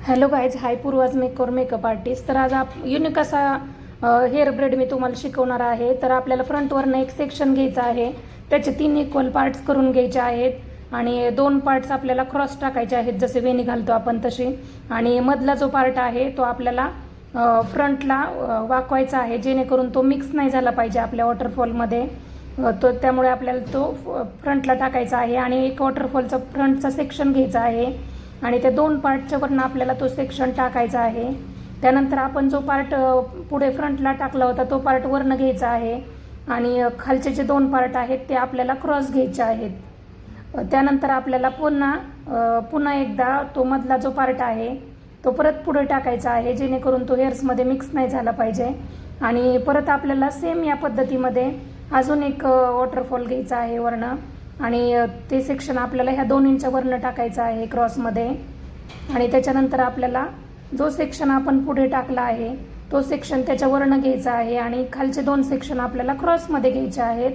Hello guys, हाय पूर्वाज makeup artist. तर आज unique असा हेअर ब्रेड मी तुम्हाला शिकवणार आहे. तर आपल्याला फ्रंटवरनं एक सेक्शन घ्यायचं आहे, त्याचे 3 इक्वल पार्ट्स करून घ्यायचे आहेत आणि 2 पार्ट्स आपल्याला क्रॉस टाकायचे आहेत, जसे वेणी घालतो आपण तशी. आणि मधला जो पार्ट आहे तो आपल्याला फ्रंटला वाकवायचा आहे, जेणेकरून तो मिक्स नाही झाला पाहिजे आपल्या वॉटरफॉलमध्ये. तो त्यामुळे आपल्याला तो फ्रंटला टाकायचा आहे आणि एक वॉटरफॉलचा फ्रंटचा सेक्शन घ्यायचा आहे आणि त्या 2 पार्टच्या वरनं आपल्याला तो सेक्शन टाकायचा आहे. त्यानंतर आपण जो पार्ट पुढे फ्रंटला टाकला होता तो पार्ट वरनं घ्यायचा आहे आणि खालचे जे 2 पार्ट आहेत ते आपल्याला क्रॉस घ्यायचे आहेत. त्यानंतर आपल्याला पुन्हा एकदा तो मधला जो पार्ट आहे तो परत पुढे टाकायचा आहे, जेणेकरून तो हेअर्समध्ये मिक्स नाही झाला पाहिजे. आणि परत आपल्याला सेम या पद्धतीमध्ये अजून एक वॉटरफॉल घ्यायचा आहे वरनं आणि ते सेक्शन आपल्याला ह्या 2 इंच वरनं टाकायचं आहे क्रॉसमध्ये. आणि त्याच्यानंतर आपल्याला जो सेक्शन आपण पुढे टाकला आहे तो सेक्शन त्याच्यावरनं घ्यायचा आहे आणि खालचे 2 सेक्शन आपल्याला क्रॉसमध्ये घ्यायचे आहेत.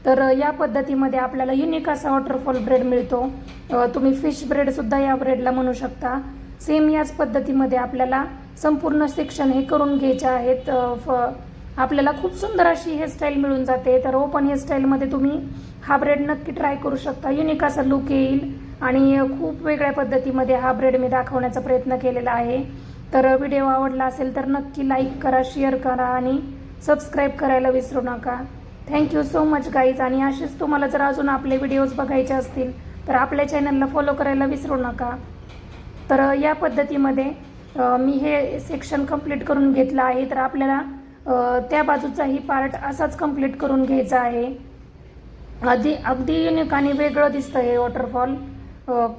तर या पद्धतीमध्ये आपल्याला युनिक असा वॉटरफॉल ब्रेड मिळतो. तुम्ही फिश ब्रेडसुद्धा या ब्रेडला म्हणू शकता. सेम याच पद्धतीमध्ये आपल्याला संपूर्ण सेक्शन हे करून घ्यायचे आहेत. आपल्याला खूप सुंदर अशी हेअरस्टाईल मिळून जाते. तर ओपन हेअरस्टाईलमध्ये तुम्ही हा ब्रेड नक्की ट्राय करू शकता. युनिक असा लुक येईल आणि खूप वेगळ्या पद्धतीमध्ये हा ब्रेड मी दाखवण्याचा प्रयत्न केलेला आहे. तर व्हिडिओ आवडला असेल तर नक्की लाईक करा, शेअर करा आणि सबस्क्राईब करायला विसरू नका. Thank you so much guys. आणि असेच तुम्हाला जर अजून आपले व्हिडिओज बघायचे असतील तर आपल्या चॅनलला फॉलो करायला विसरू नका. तर या पद्धतीमध्ये मी हे सेक्शन कंप्लीट करून घेतलं आहे. तर आपल्याला त्या बाजूचाही पार्ट असाच कंप्लीट करून घ्यायचा आहे. अगदी युनिक आणि वेगळं दिसतं हे वॉटरफॉल.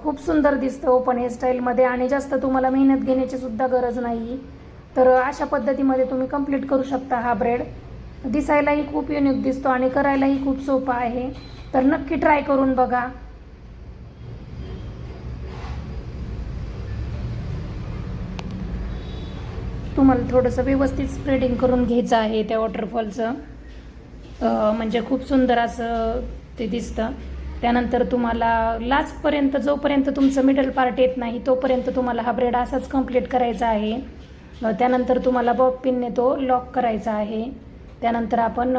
खूप सुंदर दिसतं ओपन हेअरस्टाईलमध्ये आणि जास्त तुम्हाला मेहनत घेण्याची सुद्धा गरज नाही. तर अशा पद्धतीमध्ये तुम्ही कंप्लीट करू शकता हा ब्रेड. दिसायलाही खूप युनिक दिसतो आणि करायलाही खूप सोपं आहे. तर नक्की ट्राय करून बघा. तुम्हाला थोडंसं व्यवस्थित स्प्रेडिंग करून घ्यायचं आहे त्या वॉटरफॉलचं, म्हणजे खूप सुंदर असं ते दिसतं. त्यानंतर तुम्हाला लास्टपर्यंत जोपर्यंत तुमचं मिडल पार्ट येत नाही तोपर्यंत तुम्हाला हा ब्रेड असाच कंप्लीट करायचा आहे. त्यानंतर तुम्हाला बॉब पिनने तो लॉक करायचा आहे. त्यानंतर आपण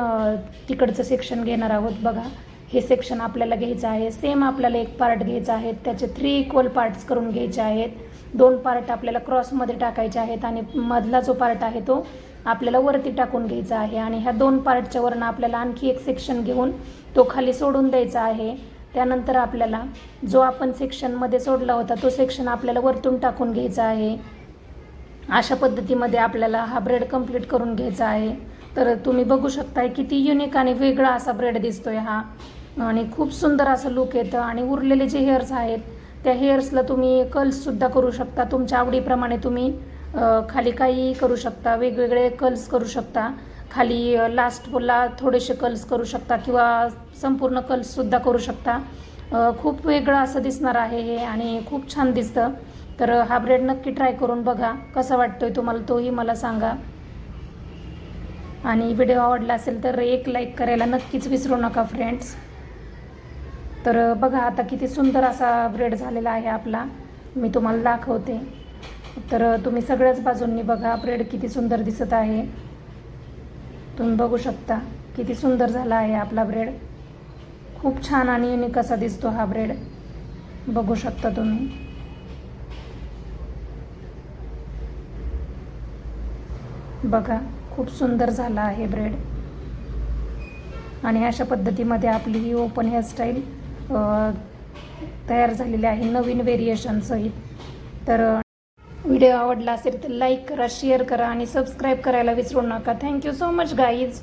तिकडचं सेक्शन घेणार आहोत. बघा, हे सेक्शन आपल्याला घ्यायचं आहे. सेम आपल्याला एक पार्ट घ्यायचा आहे, त्याचे 3 इक्वल पार्ट्स करून घ्यायचे आहेत. 2 पार्ट आपल्याला क्रॉसमध्ये टाकायचे आहेत आणि मधला जो पार्ट आहे तो आपल्याला वरती टाकून घ्यायचा आहे. आणि ह्या 2 पार्टच्या वरनं आपल्याला आणखी एक सेक्शन घेऊन तो खाली सोडून द्यायचा आहे. त्यानंतर आपल्याला जो आपण सेक्शनमध्ये सोडला होता तो सेक्शन आपल्याला वरतून टाकून घ्यायचा आहे. अशा पद्धतीमध्ये आपल्याला हा ब्रेड कंप्लीट करून घ्यायचा आहे. तर तुम्ही बघू शकताय किती युनिक आणि वेगळा असा ब्रेड दिसतोय हा आणि खूप सुंदर असं लुक येतं. आणि उरलेले जे हेअर्स आहेत त्या हेअर्सला तुम्ही कर्ल्ससुद्धा करू शकता. तुमच्या आवडीप्रमाणे तुम्ही खाली काहीही करू शकता, वेगवेगळे कर्ल्स करू शकता. खाली लास्टला थोडेसे कर्ल्स करू शकता किंवा संपूर्ण कर्ल्ससुद्धा करू शकता. खूप वेगळं असं दिसणार आहे हे आणि खूप छान दिसतं. तर हा ब्रेड नक्की ट्राय करून बघा. कसा वाटतोय तुम्हाला तोही मला सांगा. आणि व्हिडिओ आवडला असेल तर एक लाईक करायला नक्कीच विसरू नका फ्रेंड्स. तर बघा आता किती सुंदर असा ब्रेड झालेला आहे आपला, मी तुम्हाला दाखवते. तर तुम्ही सगळ्याच बाजूंनी बघा, ब्रेड किती सुंदर दिसत आहे. तुम्ही बघू शकता किती सुंदर झाला आहे आपला ब्रेड. खूप छान आणि युनिक असा दिसतो हा ब्रेड, बघू शकता तुम्ही. बघा, खूप सुंदर झाला आहे ब्रेड. आणि अशा पद्धतीमध्ये आपली ही ओपन हेअरस्टाईल तयार झालेली आहे नवीन व्हेरिएशन सहित. तर व्हिडिओ आवडला असेल तर लाईक करा, शेअर करा आणि सबस्क्राईब करायला विसरू नका. Thank you so much guys.